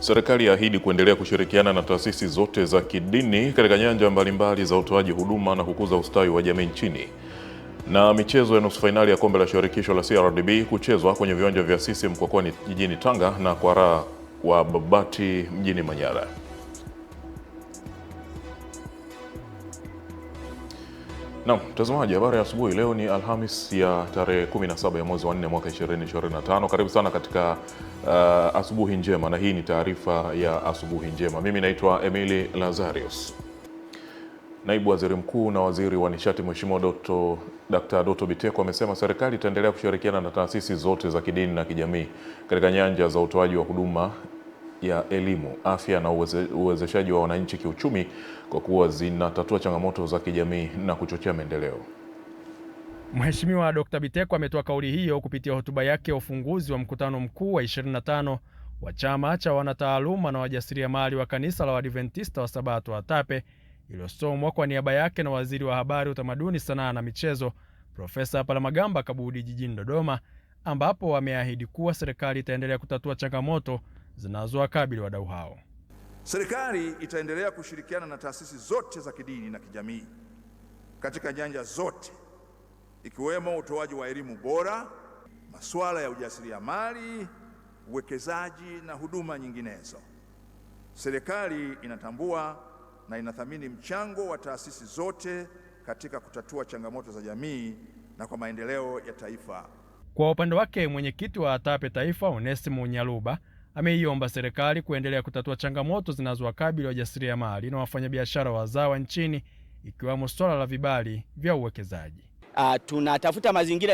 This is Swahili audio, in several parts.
Serikali yaahidi kuendelea kushirikiana na taasisi zote za kidini katika nyanja mbalimbali za utoaji huduma na kukuza ustawi wa jamii nchini. Na michezo ya nusu fainali ya kombe la shirikisho la CRDB kuchezwa kwenye viwanja vya CCM Mkwakwani jijini Tanga na Kwara wa Babati mjini Manyara. Naam, mtazamaji, habari ya asubuhi. Leo ni Alhamis ya tarehe 17 ya mwezi wa 4 mwaka 2025. Karibu sana katika asubuhi njema, na hii ni taarifa ya asubuhi njema. Mimi naitwa Emily Lazarius. Naibu Waziri Mkuu na Waziri wa Nishati Mheshimiwa Dr. Doto Biteko amesema serikali itaendelea kushirikiana na taasisi zote za kidini na kijamii katika nyanja za utoaji wa huduma ya elimu, afya na uwezeshaji wa wananchi kiuchumi kwa kuwa zinatatua changamoto za kijamii na kuchochea maendeleo. Mheshimiwa Dr. Biteko ametoa kauli hiyo kupitia hotuba yake ya ufunguzi wa mkutano mkuu wa 25 wa Chama cha Wanataaluma na Wajasiriamali wa Kanisa la Waadventista wa Sabato ATAPE, iliyosomwa kwa niaba yake na Waziri wa Habari, Utamaduni, Sanaa na Michezo Profesa Palamagamba Kabudi jijini Dodoma, ambapo wameahidi kuwa serikali itaendelea kutatua changamoto zinazowakabili wadau hao. Serikali itaendelea kushirikiana na taasisi zote za kidini na kijamii katika nyanja zote, ikiwemo utoaji wa elimu bora, masuala ya ujasiriamali, uwekezaji na huduma nyinginezo. Serikali inatambua na inathamini mchango wa taasisi zote katika kutatua changamoto za jamii na kwa maendeleo ya taifa. Kwa upande wake, mwenyekiti wa ATAPE Taifa Onesimo Nyaluba ameiomba serikali kuendelea kutatua changamoto zinazowakabili wajasiriamali na wafanyabiashara wazawa nchini, ikiwemo swala la vibali vya uwekezaji. Tunatafuta mazingira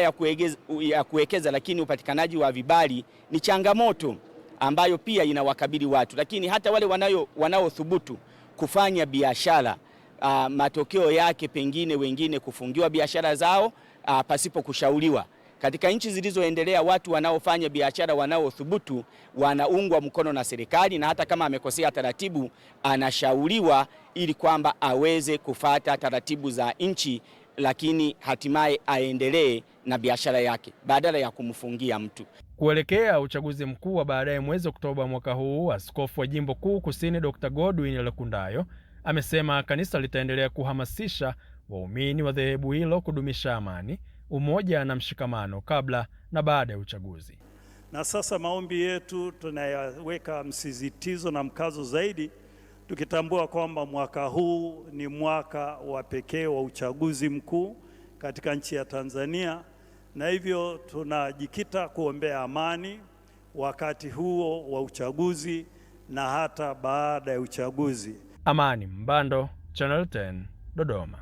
ya kuwekeza, lakini upatikanaji wa vibali ni changamoto ambayo pia inawakabili watu. Lakini hata wale wanaothubutu kufanya biashara, matokeo yake pengine wengine kufungiwa biashara zao pasipo kushauriwa. Katika nchi zilizoendelea, watu wanaofanya biashara, wanaothubutu, wanaungwa mkono na serikali, na hata kama amekosea taratibu anashauriwa ili kwamba aweze kufata taratibu za nchi, lakini hatimaye aendelee na biashara yake badala ya kumfungia mtu. Kuelekea uchaguzi mkuu wa baadaye mwezi Oktoba mwaka huu, Askofu wa Jimbo Kuu Kusini Dr. Godwin Lekundayo amesema kanisa litaendelea kuhamasisha waumini wa dhehebu hilo kudumisha amani, umoja na mshikamano kabla na baada ya uchaguzi. Na sasa maombi yetu tunayaweka msisitizo na mkazo zaidi, tukitambua kwamba mwaka huu ni mwaka wa pekee wa uchaguzi mkuu katika nchi ya Tanzania, na hivyo tunajikita kuombea amani wakati huo wa uchaguzi na hata baada ya uchaguzi. Amani Mbando, Channel 10, Dodoma.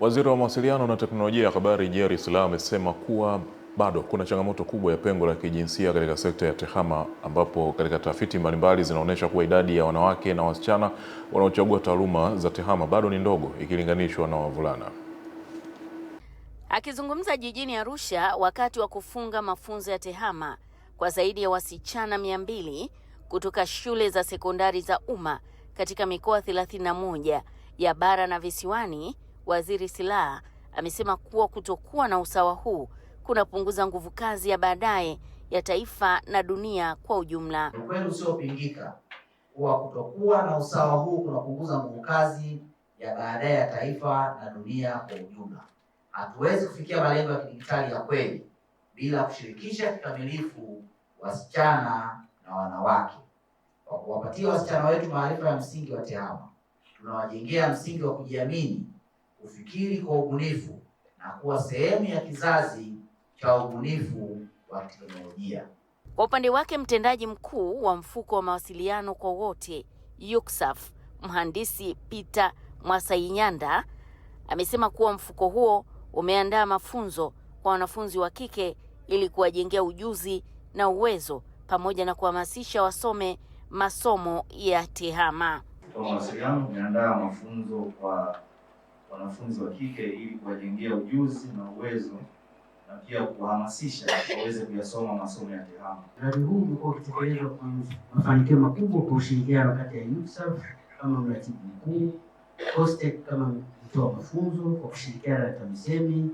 Waziri wa Mawasiliano na Teknolojia ya Habari Jerry Silaa amesema kuwa bado kuna changamoto kubwa ya pengo la kijinsia katika sekta ya TEHAMA, ambapo katika tafiti mbalimbali zinaonyesha kuwa idadi ya wanawake na wasichana wanaochagua taaluma za TEHAMA bado ni ndogo ikilinganishwa na wavulana. Akizungumza jijini Arusha wakati wa kufunga mafunzo ya TEHAMA kwa zaidi ya wasichana 200 kutoka shule za sekondari za umma katika mikoa 31 ya bara na visiwani, Waziri Silaa amesema kuwa kutokuwa na usawa huu kunapunguza nguvu kazi ya baadaye ya taifa na dunia kwa ujumla. Ukweli usiopingika kuwa kutokuwa na usawa huu kunapunguza nguvu kazi ya baadaye ya taifa na dunia kwa ujumla. Hatuwezi kufikia malengo ya kidijitali ya kweli bila kushirikisha kikamilifu wasichana na wanawake. Kwa kuwapatia wasichana wetu maarifa ya msingi wa TEHAMA, tunawajengea msingi wa kujiamini, kufikiri kwa ubunifu na kuwa sehemu ya kizazi cha ubunifu wa teknolojia. Kwa upande wake, mtendaji mkuu wa mfuko wa mawasiliano kwa wote UCSAF, mhandisi Peter Mwasainyanda, amesema kuwa mfuko huo umeandaa mafunzo kwa wanafunzi wa kike ili kuwajengea ujuzi na uwezo pamoja na kuhamasisha wasome masomo ya TEHAMA. Kwa mawasiliano umeandaa mafunzo kwa wanafunzi wa kike ili kuwajengea ujuzi na uwezo na pia kuhamasisha waweze kuyasoma masomo ya TEHAMA. Mradi huu umekuwa ukitekelezwa kwa mafanikio makubwa kwa ushirikiano kati ya UCSAF kama mratibu mkuu, COSTECH kama mtoa mafunzo kwa kushirikiana na TAMISEMI,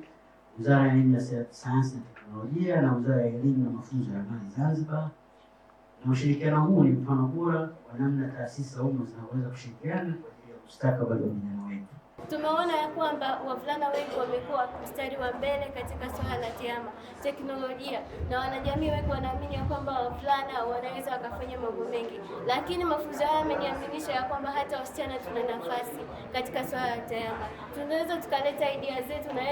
Wizara ya Elimu, Sayansi na Teknolojia na Wizara ya Elimu na Mafunzo ya Amali Zanzibar, na UCSAF. Mradi huu umekuwa ukitekelezwa kwa mafanikio makubwa kwa ushirikiano kati ya UCSAF kama mratibu mkuu, COSTECH kama mtoa mafunzo kwa kushirikiana na TAMISEMI, Wizara ya Elimu na Mafunzo ya Amali Zanzibar, na ushirikiano huu ni mfano bora wa namna taasisi za umma zinaweza kushirikiana kwa ajili ya mustakabali wa vijana wetu. Tumeona ya kwamba wavulana wengi wamekuwa mstari wa mbele katika swala la tehama, teknolojia, na wanajamii wengi wanaamini ya kwamba wavulana wanaweza wakafanya mambo mengi, lakini mafunzo haya yameniaminisha ya kwamba hata wasichana tuna nafasi katika swala la tehama. Tunaweza tukaleta idea zetu na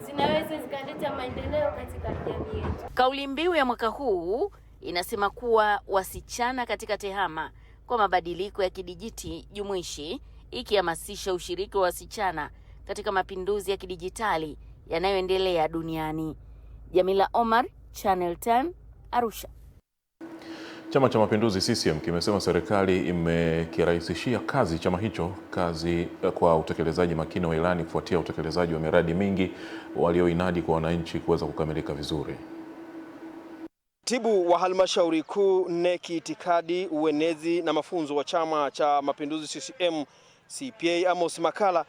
zinaweza zikaleta maendeleo katika jamii yetu. Kauli mbiu ya mwaka huu inasema kuwa wasichana katika tehama kwa mabadiliko ya kidijiti jumuishi, ikihamasisha ushiriki wa wasichana katika mapinduzi ya kidijitali yanayoendelea duniani. Jamila Omar, Channel 10, Arusha. Chama cha Mapinduzi CCM kimesema serikali imekirahisishia chama hicho kwa utekelezaji makini wa ilani kufuatia utekelezaji wa miradi mingi walioinadi kwa wananchi kuweza kukamilika vizuri. Katibu wa halmashauri kuu NEC itikadi, uenezi na mafunzo wa Chama cha Mapinduzi CCM CPA Amos Makalla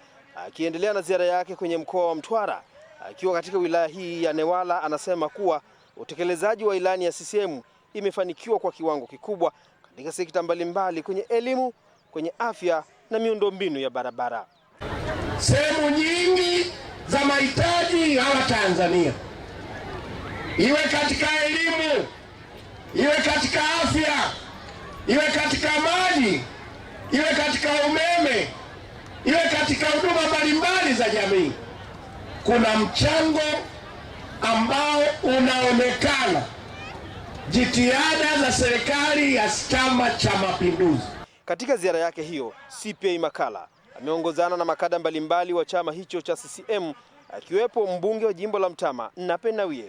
akiendelea na ziara yake kwenye mkoa wa Mtwara akiwa katika wilaya hii ya Newala, anasema kuwa utekelezaji wa ilani ya CCM imefanikiwa kwa kiwango kikubwa katika sekta mbalimbali, kwenye elimu, kwenye afya na miundombinu ya barabara. Sehemu nyingi za mahitaji ya Tanzania, iwe katika elimu, iwe katika afya, iwe katika maji, iwe katika umeme, iwe katika huduma mbalimbali za jamii, kuna mchango ambao unaonekana jitihada za serikali ya Chama cha Mapinduzi. Katika ziara yake hiyo, CPA Makalla ameongozana na makada mbalimbali wa chama hicho cha CCM, akiwepo mbunge wa jimbo la Mtama Nape Nnauye,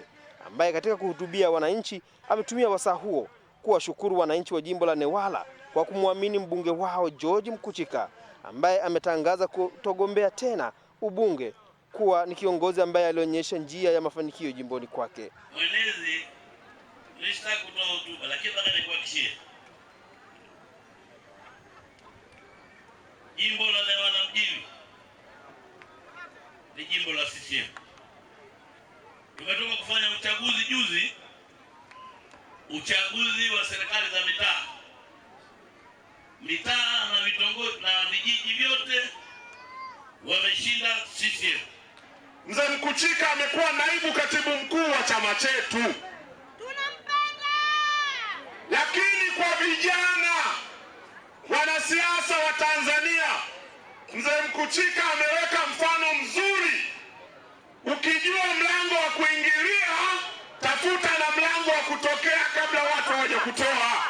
ambaye katika kuhutubia wananchi ametumia wasaa huo kuwashukuru wananchi wa jimbo la Newala kwa kumwamini mbunge wao George Mkuchika, ambaye ametangaza kutogombea tena ubunge, kuwa ni kiongozi ambaye alionyesha njia ya mafanikio jimboni kwake. Mwenezi nishtaki kutoa hotuba, lakini nataka nikuhakikishie jimbo la Newala mjini ni jimbo la CCM. Tumetoka kufanya uchaguzi juzi, uchaguzi wa serikali za mitaa na vitongoji na vijiji vyote wameshinda CCM. Mzee Mkuchika amekuwa naibu katibu mkuu wa chama chetu. Tunampenda. Lakini kwa vijana wanasiasa wa Tanzania, Mzee Mkuchika ameweka mfano mzuri. Ukijua mlango wa kuingilia, tafuta na mlango wa kutokea kabla watu hawaja kutoa.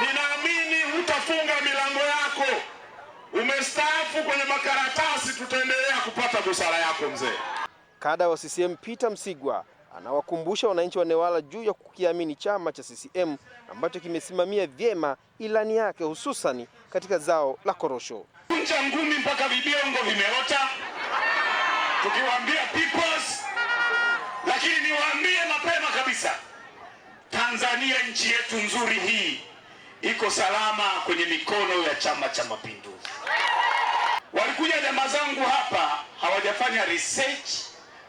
Ninaamini hutafunga milango yako. Umestaafu kwenye makaratasi, tutaendelea kupata busara yako mzee. Kada wa CCM Peter Msigwa anawakumbusha wananchi wa Newala juu ya kukiamini chama cha CCM ambacho kimesimamia vyema ilani yake, hususani katika zao la korosho. Kunja ngumi mpaka vibiongo vimeota tukiwaambia peoples, lakini niwaambie mapema kabisa, Tanzania nchi yetu nzuri hii iko salama kwenye mikono ya Chama cha Mapinduzi. Walikuja jamaa zangu hapa hawajafanya research,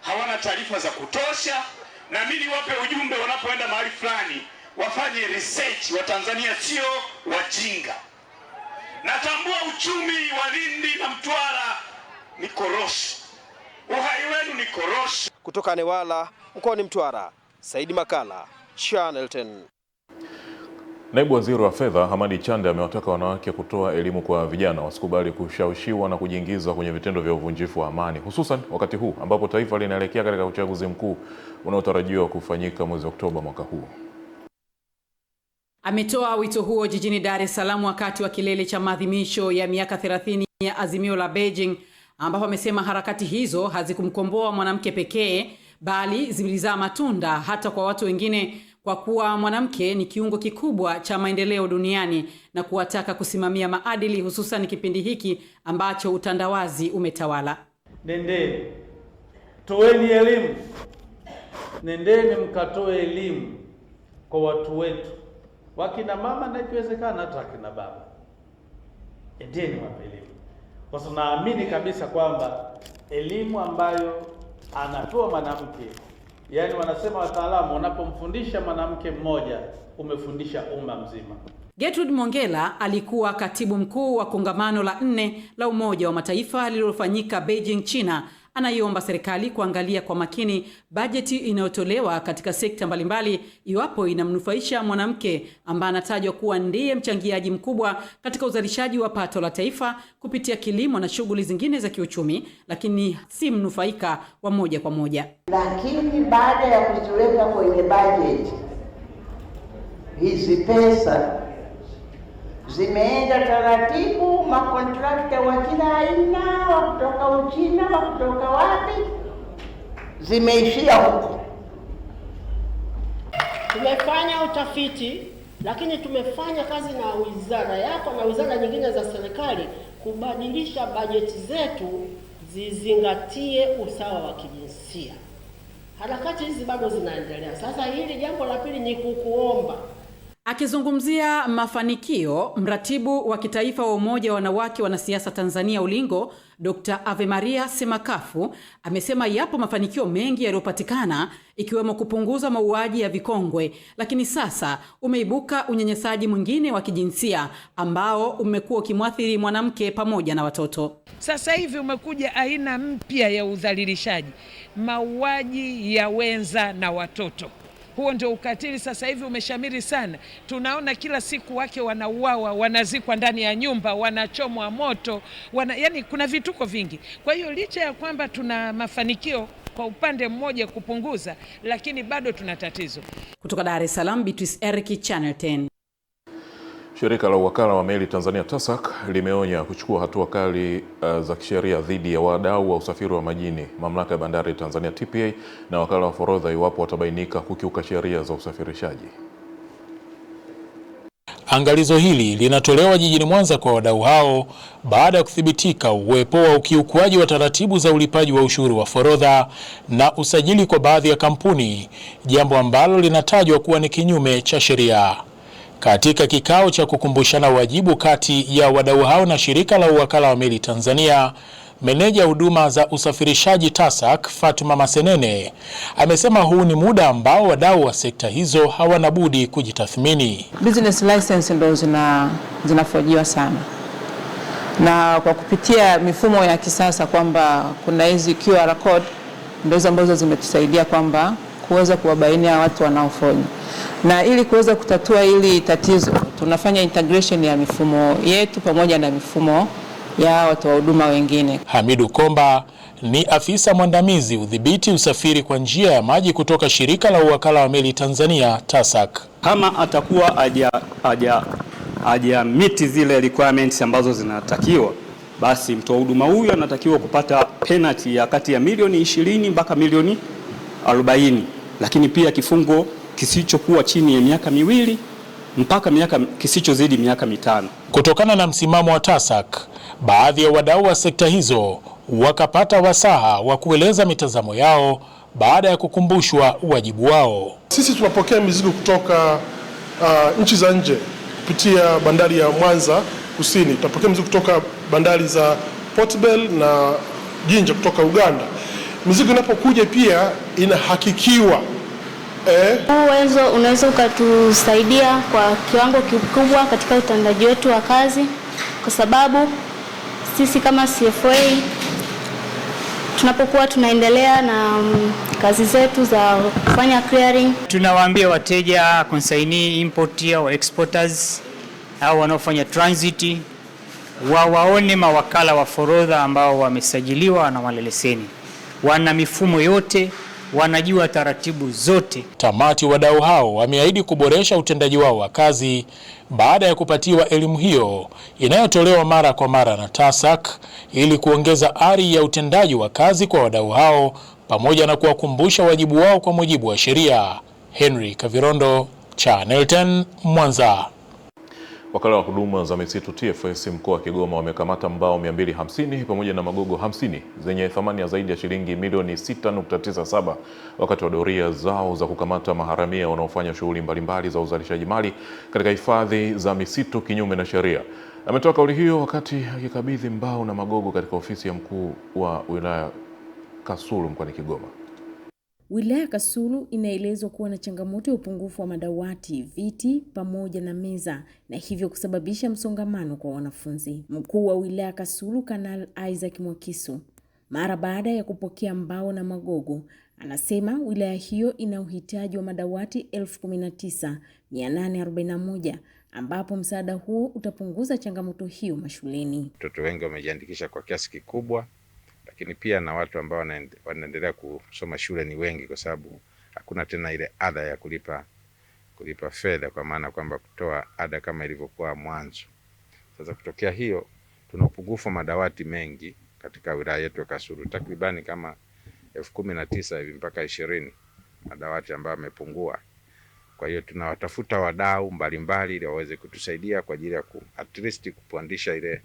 hawana taarifa za kutosha, na mimi niwape ujumbe wanapoenda mahali fulani wafanye research. Wa Tanzania sio wajinga. Natambua uchumi wa Lindi na Mtwara ni korosho. Uhai wenu ni korosho. Kutoka Newala mkoani Mtwara, Saidi Makalla, Channel 10. Naibu Waziri wa Fedha Hamadi Chande amewataka wanawake kutoa elimu kwa vijana wasikubali kushawishiwa na kujiingiza kwenye vitendo vya uvunjifu wa amani, hususan wakati huu ambapo taifa linaelekea katika uchaguzi mkuu unaotarajiwa kufanyika mwezi Oktoba mwaka huu. Ametoa wito huo jijini Dar es Salaam wakati wa kilele cha maadhimisho ya miaka 30 ya Azimio la Beijing, ambapo amesema harakati hizo hazikumkomboa mwanamke pekee bali zilizaa matunda hata kwa watu wengine, kwa kuwa mwanamke ni kiungo kikubwa cha maendeleo duniani, na kuwataka kusimamia maadili hususan kipindi hiki ambacho utandawazi umetawala. Nendeni toeni elimu, nendeni mkatoe elimu kwa watu wetu, wakina mama na ikiwezekana hata akina baba. Endeni wape elimu, kwa sababu naamini kabisa kwamba elimu ambayo anapewa mwanamke, yani wanasema wataalamu, unapomfundisha mwanamke mmoja umefundisha umma mzima. Gertrude Mongella alikuwa katibu mkuu wa kongamano la 4 la Umoja wa Mataifa lililofanyika Beijing, China. Anaiomba serikali kuangalia kwa makini bajeti inayotolewa katika sekta mbalimbali iwapo inamnufaisha mwanamke ambaye anatajwa kuwa ndiye mchangiaji mkubwa katika uzalishaji wa pato la taifa kupitia kilimo na shughuli zingine za kiuchumi, lakini si mnufaika wa moja kwa moja. Lakini baada ya kuziweka kwenye bajeti, hizi pesa zimeenda taratibu, makontrakta wa kila aina, wa kutoka Uchina, wa kutoka wapi, zimeishia huko. Tumefanya utafiti, lakini tumefanya kazi na wizara yako na wizara nyingine za serikali kubadilisha bajeti zetu zizingatie usawa wa kijinsia. Harakati hizi bado zinaendelea. Sasa hili jambo la pili ni kukuomba. Akizungumzia mafanikio, mratibu wa kitaifa wa Umoja wa Wanawake Wanasiasa Tanzania Ulingo, Dr. Ave Maria Semakafu, amesema yapo mafanikio mengi yaliyopatikana ikiwemo kupunguza mauaji ya vikongwe, lakini sasa umeibuka unyanyasaji mwingine wa kijinsia ambao umekuwa ukimwathiri mwanamke pamoja na watoto. Sasa hivi umekuja aina mpya ya udhalilishaji, mauaji ya wenza na watoto. Huo ndio ukatili sasa hivi umeshamiri sana. Tunaona kila siku wake wanauawa, wanazikwa ndani ya nyumba, wanachomwa moto, yani kuna vituko vingi. Kwa hiyo licha ya kwamba tuna mafanikio kwa upande mmoja kupunguza, lakini bado tuna tatizo. Kutoka Dar es Salaam, Beatrice Erki, Channel 10. Shirika la Wakala wa Meli Tanzania TASAC limeonya kuchukua hatua kali za kisheria dhidi ya wadau wa usafiri wa majini, Mamlaka ya Bandari Tanzania TPA na Wakala wa Forodha iwapo watabainika kukiuka sheria za usafirishaji. Angalizo hili linatolewa jijini Mwanza kwa wadau hao baada ya kuthibitika uwepo wa ukiukwaji wa taratibu za ulipaji wa ushuru wa forodha na usajili kwa baadhi ya kampuni, jambo ambalo linatajwa kuwa ni kinyume cha sheria. Katika kikao cha kukumbushana wajibu kati ya wadau hao na shirika la Wakala wa Meli Tanzania, meneja huduma za usafirishaji TASAC Fatuma Masenene amesema huu ni muda ambao wadau wa sekta hizo hawana budi kujitathmini. Business license ndo zinafojiwa sana, na kwa kupitia mifumo ya kisasa kwamba kuna hizi QR code ndio ambazo zimetusaidia kwamba kuweza kuwabainia watu wanaofoji. Na ili kuweza kutatua hili tatizo, tunafanya integration ya mifumo yetu pamoja na mifumo ya watu wa huduma wengine. Hamidu Komba ni afisa mwandamizi udhibiti usafiri kwa njia ya maji kutoka shirika la Wakala wa Meli Tanzania TASAC. Kama atakuwa haja meet zile requirements ambazo zinatakiwa, basi mtoa huduma huyu anatakiwa kupata penalty ya kati ya milioni 20 mpaka milioni 40, lakini pia kifungo kisichokuwa chini ya miaka 2 mpaka kisichozidi miaka 5. Kutokana na msimamo wa TASAC, baadhi ya wadau wa sekta hizo wakapata wasaha wa kueleza mitazamo yao baada ya kukumbushwa wajibu wao. Sisi tunapokea mizigo kutoka nchi za nje kupitia bandari ya Mwanza Kusini. Tunapokea mizigo kutoka bandari za Portbel na Jinja kutoka Uganda. Mizigo inapokuja pia inahakikiwa. Uwezo unaweza ukatusaidia kwa kiwango kikubwa katika utendaji wetu wa kazi, kwa sababu sisi kama CFA tunapokuwa tunaendelea na kazi zetu za kufanya clearing, tunawaambia wateja, consignee, importer au exporters au wanaofanya transit waone mawakala wa forodha ambao wamesajiliwa na wale leseni, wana mifumo yote, wanajua taratibu zote. Tamati wadau hao wameahidi kuboresha utendaji wao wa kazi baada ya kupatiwa elimu hiyo inayotolewa mara kwa mara na TASAC ili kuongeza ari ya utendaji wa kazi kwa wadau hao pamoja na kuwakumbusha wajibu wao kwa mujibu wa sheria. Henry Kavirondo, Channel 10, Mwanza. Wakala wa huduma za misitu TFS mkoa wa Kigoma wamekamata mbao 250 pamoja na magogo 50 zenye thamani ya zaidi ya shilingi milioni 6.97 wakati wa doria zao za kukamata maharamia wanaofanya shughuli mbalimbali za uzalishaji mali katika hifadhi za misitu kinyume na sheria. Ametoa kauli hiyo wakati akikabidhi mbao na magogo katika ofisi ya mkuu wa wilaya Kasulu mkoani Kigoma. Wilaya Kasulu inaelezwa kuwa na changamoto ya upungufu wa madawati, viti pamoja na meza na hivyo kusababisha msongamano kwa wanafunzi. Mkuu wa wilaya Kasulu Kanali Isaac Mwakisu, mara baada ya kupokea mbao na magogo, anasema wilaya hiyo ina uhitaji wa madawati 19,841 ambapo msaada huo utapunguza changamoto hiyo mashuleni. Watoto wengi wamejiandikisha kwa kiasi kikubwa, lakini pia na watu ambao wanaendelea kusoma shule ni wengi, kwa sababu hakuna tena ile ada ya kulipa fedha, kwa maana kwamba kutoa ada kama ilivyokuwa mwanzo. Sasa kutokea hiyo, tuna upungufu wa madawati mengi katika wilaya yetu ya Kasulu, takribani kama 19,000 hivi mpaka 20 madawati ambayo yamepungua. Kwa hiyo tunawatafuta wadau mbalimbali ili waweze kutusaidia kwa ajili ya at least kupandisha ile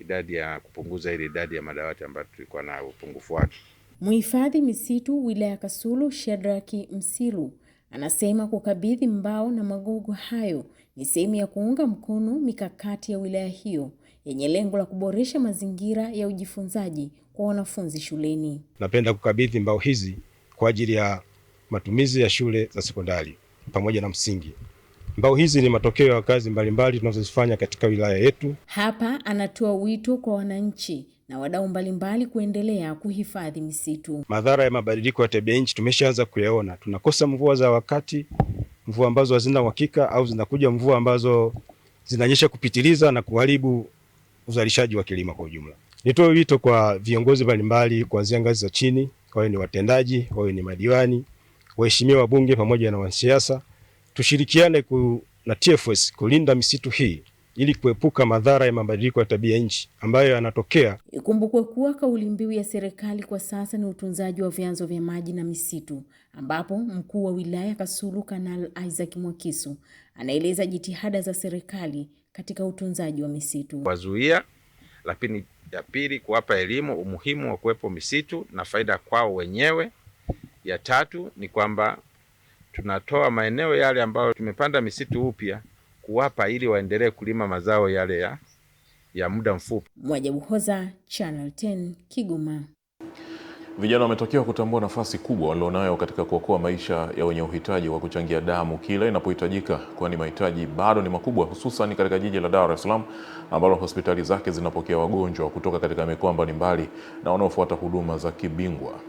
idadi ya kupunguza ile idadi ya madawati ambayo tulikuwa na upungufu wake. Mhifadhi misitu wilaya Kasulu Shadraki Msilu anasema kukabidhi mbao na magogo hayo ni sehemu ya kuunga mkono mikakati ya wilaya hiyo yenye lengo la kuboresha mazingira ya ujifunzaji kwa wanafunzi shuleni. Napenda kukabidhi mbao hizi kwa ajili ya matumizi ya shule za sekondari pamoja na msingi. Mbao hizi ni matokeo ya kazi mbalimbali tunazozifanya katika wilaya yetu. Hapa anatoa wito kwa wananchi na wadau mbalimbali kuendelea kuhifadhi misitu. Madhara ya mabadiliko ya tabia nchi tumeshaanza kuyaona. Tunakosa mvua za wakati, mvua ambazo hazina uhakika, au zinakuja mvua ambazo zinanyesha kupitiliza na kuharibu uzalishaji wa kilimo kwa ujumla. Nitoe wito kwa viongozi mbalimbali kuanzia ngazi za chini, wawe ni watendaji, wawe ni madiwani, waheshimiwa wabunge pamoja na wanasiasa, tushirikiane na TFS kulinda misitu hii ili kuepuka madhara ya mabadiliko ya tabia nchi ambayo yanatokea. Ikumbukwe kuwa kauli mbiu ya serikali kwa sasa ni utunzaji wa vyanzo vya maji na misitu, ambapo mkuu wa wilaya Kasulu Kanali Isaac Mwakisu anaeleza jitihada za serikali katika utunzaji wa misitu. Wazuia, lakini ya pili kuwapa elimu umuhimu wa kuwepo misitu na faida kwao wenyewe. Ya tatu ni kwamba tunatoa maeneo yale ambayo tumepanda misitu upya kuwapa ili waendelee kulima mazao yale ya muda mfupi. Mwajabu Hoza, Channel 10, Kigoma. Vijana wametakiwa kutambua nafasi kubwa walionayo katika kuokoa maisha ya wenye uhitaji wa kuchangia damu kila inapohitajika, kwani mahitaji bado ni makubwa, hususan katika jiji la Dar es Salaam ambalo hospitali zake zinapokea wagonjwa kutoka katika mikoa mbalimbali na wanaofuata huduma za kibingwa.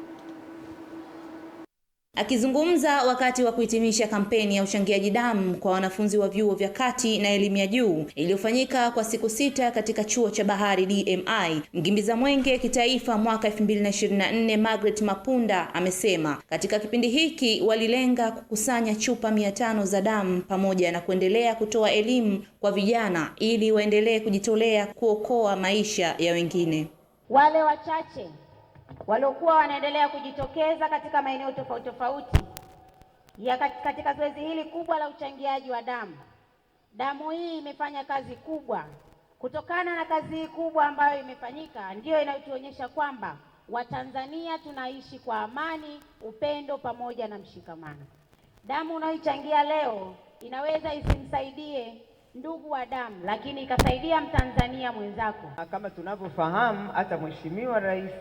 Akizungumza wakati wa kuhitimisha kampeni ya uchangiaji damu kwa wanafunzi wa vyuo vya kati na elimu ya juu iliyofanyika kwa siku 6 katika chuo cha Bahari DMI, mkimbiza mwenge kitaifa mwaka 2024 Margaret Mapunda amesema katika kipindi hiki walilenga kukusanya chupa 500 za damu pamoja na kuendelea kutoa elimu kwa vijana ili waendelee kujitolea kuokoa maisha ya wengine. Wale wachache waliokuwa wanaendelea kujitokeza katika maeneo tofauti tofauti katika zoezi hili kubwa la uchangiaji wa damu. Damu hii imefanya kazi kubwa. Kutokana na kazi hii kubwa ambayo imefanyika, ndiyo inayotuonyesha kwamba Watanzania tunaishi kwa amani, upendo pamoja na mshikamano. Damu unayoichangia leo inaweza isimsaidie ndugu wa damu, lakini ikasaidia Mtanzania mwenzako. Kama tunavyofahamu, hata Mheshimiwa Rais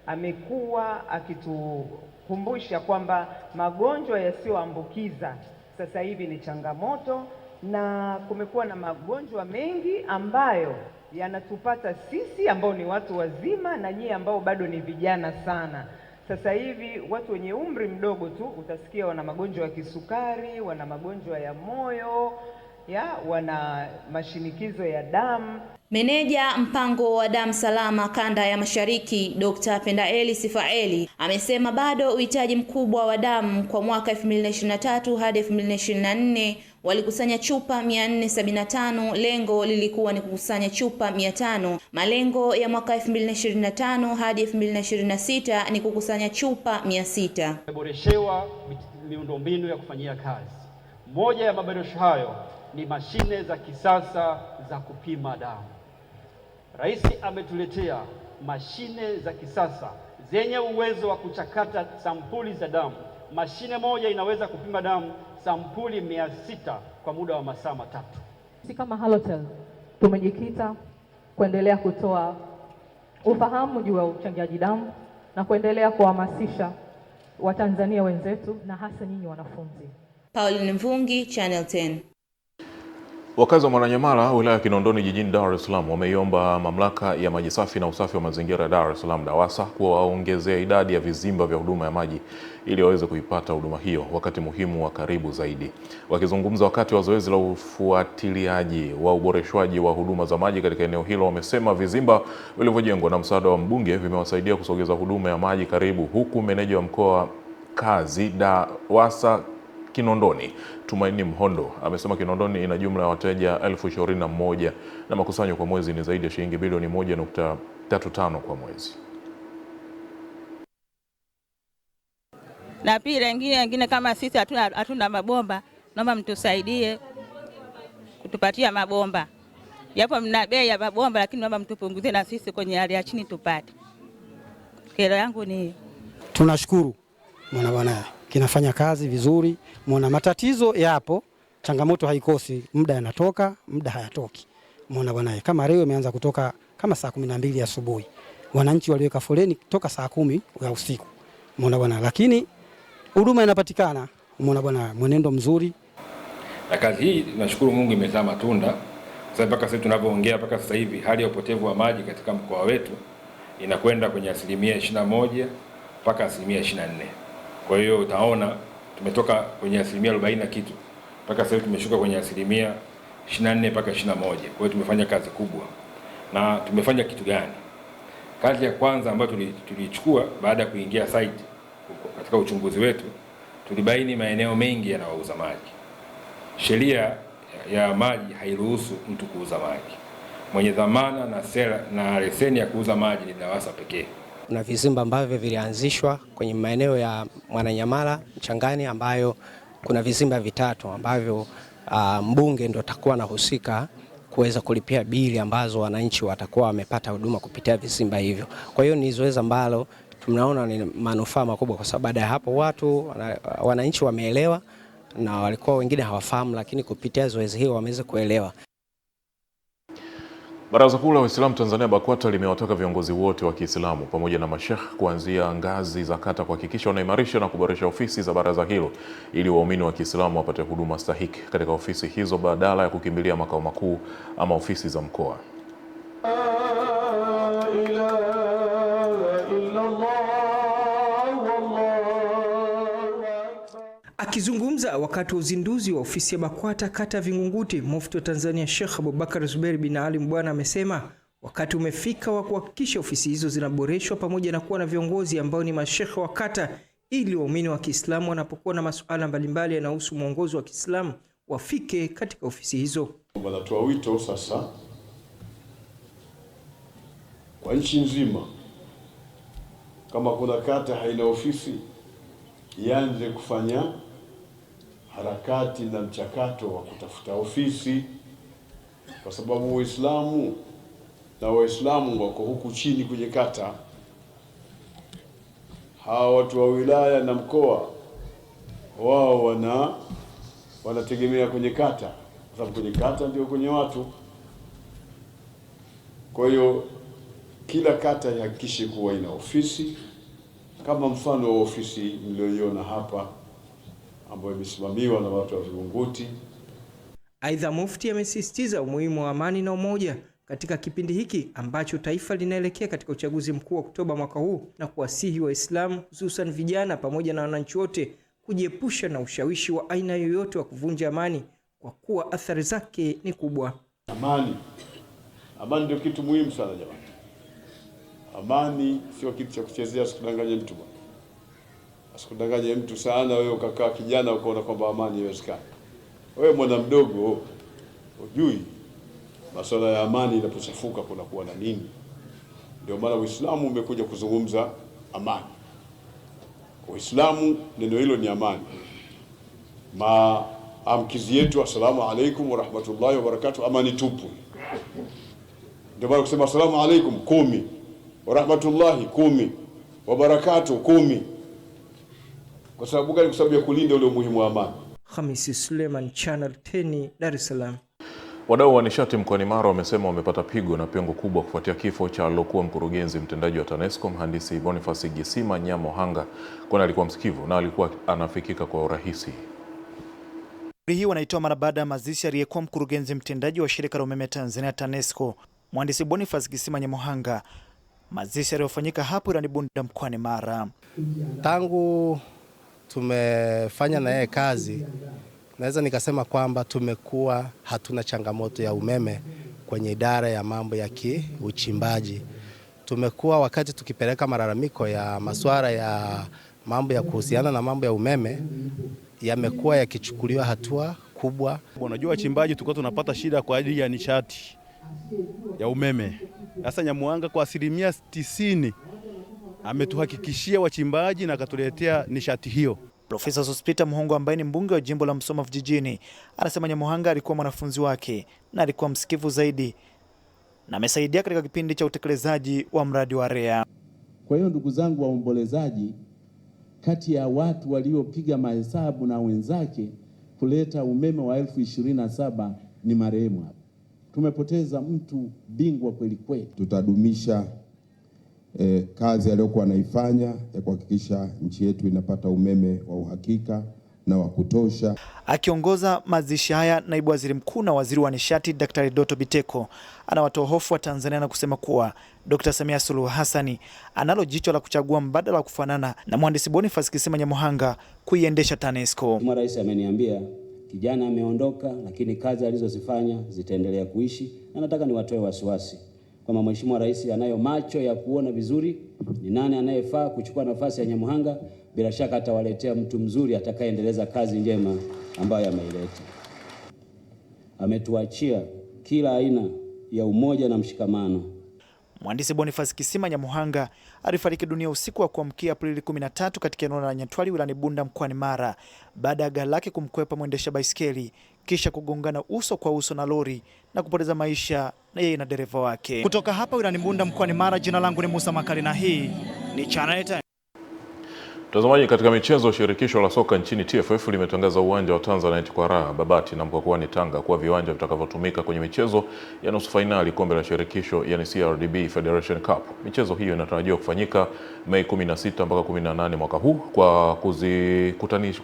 amekuwa akitukumbusha kwamba magonjwa yasiyoambukiza sasa hivi ni changamoto, na kumekuwa na magonjwa mengi ambayo yanatupata sisi ambao ni watu wazima na nyie ambao bado ni vijana sana. Sasa hivi watu wenye umri mdogo tu utasikia wana magonjwa ya kisukari, wana magonjwa ya moyo, wana mashinikizo ya damu. Meneja mpango wa damu salama kanda ya Mashariki Dr. Pendaeli Sifaeli amesema bado uhitaji mkubwa wa damu. Kwa mwaka 2023 hadi 2024 walikusanya chupa 475, lengo lilikuwa ni kukusanya chupa 500. Malengo ya mwaka 2025 hadi 2026 ni kukusanya chupa 600. Umeboreshewa miundombinu ya kufanyia kazi. Moja ya maboresho hayo ni mashine za kisasa za kupima damu. Rais ametuletea mashine za kisasa zenye uwezo wa kuchakata sampuli za damu. Mashine moja inaweza kupima damu sampuli 600 kwa muda wa masaa 3. Sisi kama Halotel tumejikita kuendelea kutoa ufahamu juu ya uchangiaji damu na kuendelea kuhamasisha Watanzania wenzetu na hasa nyinyi wanafunzi. Pauline Mvungi, Channel 10. Wakazi wa Mwananyamala, wilaya ya Kinondoni jijini Dar es Salaam wameiomba mamlaka ya maji safi na usafi wa mazingira ya Dar es Salaam DAWASA kuwaongezea idadi ya vizimba vya huduma ya maji ili waweze kuipata huduma hiyo wakati muhimu wa karibu zaidi. Wakizungumza wakati wa zoezi la ufuatiliaji wa uboreshwaji wa huduma za maji katika eneo hilo, wamesema vizimba vilivyojengwa na msaada wa mbunge vimewasaidia kusogeza huduma ya maji karibu, huku meneja wa mkoa kazi DAWASA Kinondoni Tumaini Mhondo amesema Kinondoni ina jumla ya wateja 21,000 na makusanyo kwa mwezi ni zaidi ya shilingi bilioni 1.35 kwa mwezi. Na pia wengine kama sisi hatuna mabomba, naomba mtusaidie kutupatia mabomba. Yapo mna bei ya mabomba, lakini naomba mtupunguzie na sisi kwenye hali ya chini tupate. Kero yangu ni tunashukuru mwana bwana kinafanya kazi vizuri. Mwana matatizo yapo, changamoto haikosi, muda yanatoka, muda hayatoki. Mwana bwana kama leo imeanza kutoka kama saa 12 asubuhi. Wananchi waliweka foleni toka saa 10 ya usiku. Mwana bwana, lakini huduma inapatikana. Mwana bwana, mwenendo mzuri. Na kazi hii nashukuru Mungu imezaa matunda. Sasa mpaka sasa tunapoongea mpaka sasa hivi hali ya upotevu wa maji katika mkoa wetu inakwenda kwenye 21% mpaka 24%. Kwa hiyo utaona tumetoka kwenye 40 na kitu mpaka sasa tumeshuka kwenye 24% mpaka 21%. Kwa hiyo tumefanya kazi kubwa. Na tumefanya kitu gani? Kazi ya kwanza ambayo tulichukua baada ya kuingia site katika uchunguzi wetu, tulibaini maeneo mengi yanawauza maji. Sheria ya maji hairuhusu mtu kuuza maji. Mwenye dhamana na sera na leseni ya kuuza maji ni DAWASA pekee. Kuna vizimba ambavyo vilianzishwa kwenye maeneo ya Mwananyamala Mchangani, ambayo kuna vizimba vitatu ambavyo mbunge ndo atakuwa anahusika kuweza kulipia bili ambazo wananchi watakuwa wamepata huduma kupitia vizimba hivyo. Kwa hiyo ni zoezi ambalo tunaona ni manufaa makubwa, kwa sababu baada ya hapo wananchi wameelewa na walikuwa wengine hawafahamu, lakini kupitia zoezi hilo wameweza kuelewa. Baraza Kuu la Waislamu Tanzania BAKWATA limewataka viongozi wote wa Kiislamu pamoja na mashekh kuanzia ngazi za kata kuhakikisha wanaimarisha na kuboresha ofisi za baraza hilo ili waumini wa Kiislamu wapate huduma stahiki katika ofisi hizo badala ya kukimbilia makao makuu ama ofisi za mkoa. Akizungumza wakati wa uzinduzi wa ofisi ya BAKWATA kata Vingunguti, Mufti wa Tanzania Sheikh Abubakar Zuberi bin Ali Mbwana amesema wakati umefika wa kuhakikisha ofisi hizo zinaboreshwa pamoja na kuwa na viongozi ambao ni mashekhe wa kata, ili waumini wa Kiislamu wanapokuwa na masuala mbalimbali yanayohusu mwongozo wa Kiislamu wafike katika ofisi hizo. Wanatoa wito sasa kwa nchi nzima, kama kuna kata haina ofisi ianze kufanya harakati na mchakato wa kutafuta ofisi, kwa sababu Uislamu na Waislamu wako huku chini kwenye kata. Hawa watu wa wilaya na mkoa wao wanategemea kwenye kata, kwa sababu kwenye kata ndio kwenye watu. Kwa hiyo kila kata ihakikishe kuwa ina ofisi, kama mfano wa ofisi mlioiona hapa ambayo imesimamiwa na watu wa Vingunguti. Aidha, Mufti amesisitiza umuhimu wa amani na umoja katika kipindi hiki ambacho taifa linaelekea katika uchaguzi mkuu wa Oktoba mwaka huu, na kuwasihi Waislamu hususan vijana pamoja na wananchi wote kujiepusha na ushawishi wa aina yoyote wa kuvunja amani, kwa kuwa athari zake ni kubwa. Amani ndio kitu muhimu sana jamani. Amani sio kitu cha kuchezea, usikudanganye mtu bwana. Usikudanganye mtu sana wewe ukakaa kijana ukaona kwamba amani haiwezekani. Wewe mwana mdogo hujui masuala ya amani inapochafuka kunakuwa na nini. Ndio maana Uislamu umekuja kuzungumza amani. Uislamu neno hilo ni amani. Maamkizi yetu assalamu alaikum wa rahmatullahi wa barakatuh, amani tupu. Ndio maana kusema assalamu alaikum 10, wa rahmatullahi 10, wa barakatuh 10. Kwa sababu gani? Kwa sababu ya kulinda ule umuhimu wa amani. Hamisi Suleiman, Channel 10, Dar es Salaam. Wadau wa nishati mkoani Mara wamesema wamepata pigo na pengo kubwa kufuatia kifo cha aliyekuwa mkurugenzi mtendaji wa TANESCO Mhandisi Boniface Gisima Nyamohanga, kwani alikuwa msikivu na alikuwa anafikika kwa urahisi. Hii wanaitoa mara baada ya mazishi aliyekuwa mkurugenzi mtendaji wa shirika la umeme Tanzania TANESCO Mhandisi Boniface Gisima Nyamohanga, mazishi yaliyofanyika hapo Irani Bunda mkoani Mara. Tangu tumefanya na yeye kazi, naweza nikasema kwamba tumekuwa hatuna changamoto ya umeme kwenye idara ya mambo ya kiuchimbaji. Tumekuwa wakati tukipeleka malalamiko ya masuala ya mambo ya kuhusiana na mambo ya umeme, yamekuwa yakichukuliwa hatua kubwa. Unajua wachimbaji tulikuwa tunapata shida kwa ajili ya nishati ya umeme. Sasa Nyamohanga kwa 90% ametuhakikishia wachimbaji na akatuletea nishati hiyo. Profesa Sospita Muhongo ambaye ni mbunge wa jimbo la Musoma Vijijini anasema Nyamohanga alikuwa mwanafunzi wake na alikuwa msikivu zaidi na amesaidia katika kipindi cha utekelezaji wa mradi wa REA. Kwa hiyo ndugu zangu waombolezaji, kati ya watu waliopiga mahesabu na wenzake kuleta umeme wa 1027 ni marehemu hapa. Tumepoteza mtu bingwa kweli kweli. Tutadumisha kazi aliyokuwa anaifanya ya kuhakikisha nchi yetu inapata umeme wa uhakika na wa kutosha. Akiongoza mazishi haya, naibu waziri mkuu na waziri wa nishati Daktari Doto Biteko anawatoa hofu wa Tanzania na kusema kuwa Dr. Samia Suluhu Hassani analo jicho la kuchagua mbadala wa kufanana na Mhandisi Boniface Gisima Nyamohanga kuiendesha TANESCO. Mheshimiwa Rais ameniambia kijana ameondoka, lakini kazi alizozifanya zitaendelea kuishi, na nataka niwatoe wasiwasi kwamba Mheshimiwa Rais anayo macho ya kuona vizuri ni nani anayefaa kuchukua nafasi ya Nyamohanga. Bila shaka atawaletea mtu mzuri atakayeendeleza kazi njema ambayo ameileta. Ametuachia kila aina ya umoja na mshikamano. Mhandisi Boniface Gisima Nyamohanga alifariki dunia usiku wa kuamkia Aprili 13 katika eneo la Nyatwali wilayani Bunda mkoani Mara baada ya gari lake kumkwepa mwendesha baiskeli kisha kugongana uso kwa uso na lori na kupoteza maisha na yeye na dereva wake. Kutoka hapa wilayani Bunda mkoani Mara, jina langu ni Musa Makali na hii ni Channel 10. Mtazamaji, katika michezo, shirikisho la soka nchini TFF limetangaza uwanja wa Tanzanite kwa Raha, Babati na Mkwakwani Tanga kuwa viwanja vitakavyotumika kwenye michezo ya nusu fainali kombe la shirikisho yani CRDB Federation Cup. Michezo hiyo inatarajiwa kufanyika Mei 16 mpaka 18 mwaka huu kwa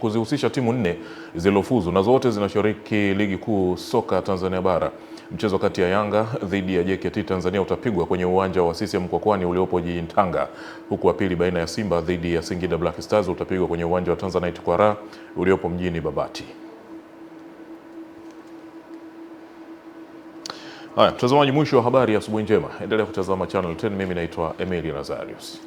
kuzihusisha timu 4 zilizofuzu na zote zinashiriki ligi kuu soka Tanzania bara. Mchezo kati ya Yanga dhidi ya JKT Tanzania utapigwa kwenye uwanja wa CCM Mkwakwani uliopo jijini Tanga, huku wa pili baina ya Simba dhidi ya Singida Black Stars utapigwa kwenye uwanja wa Tanzanite kwa Raha uliopo mjini Babati. Haya, mtazamaji, mwisho wa habari ya asubuhi njema. Endelea kutazama Channel 10. Mimi naitwa Emily Lazarus.